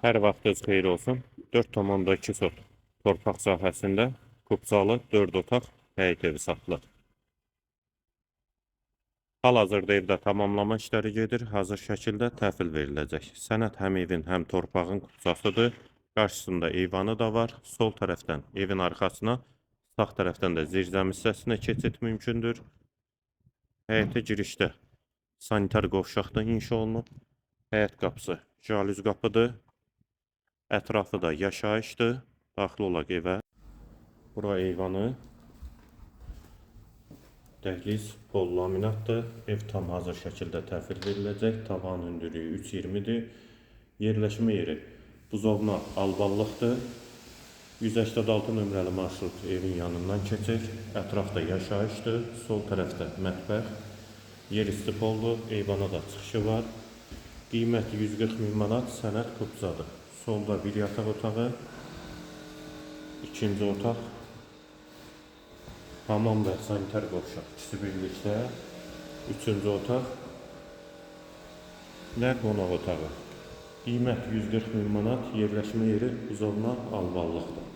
Hər vaxtınız xeyir olsun. 4,2 sot torpaq sahəsində Kupçalı 4 otaq həyət evi satılır. Hal-hazırda evdə tamamlama işləri gedir. Hazır şəkildə təhvil veriləcək. Sənəd həm evin, həm torpağın kupçasıdır. Qarşısında eyvanı da var. Sol tərəfdən evin arxasına, sağ tərəfdən də zirzəmi hissəsinə keçid mümkündür. Həyətə girişdə sanitar qovşaqda inşa olunub. Həyət qapısı jalüz qapıdır. Ətrafı da yaşayışdır. Daxil olaq evə. Bura eyvanı. Dəhliz bol laminatdır. Ev tam hazır şəkildə təhvil veriləcək. Tavan hündürlüyü 3,20-dir. Yerləşmə yeri buzovna alballıqdır. 186 nömrəli marşrut evin yanından keçir. Ətrafda yaşayışdır. Sol tərəfdə mətbəx. Yer istipoldur. Eyvana da çıxışı var. Qiymət 140 min manat. Sənəd kupçadır. Solda bir yataq otağı. İkinci otaq. Hamam və sanitar qovşaq ikisi birlikdə. Üçüncü otaq və qonaq otağı. Qiymət 140 min manat. Yerləşmə yeri buzovna alballıqdır.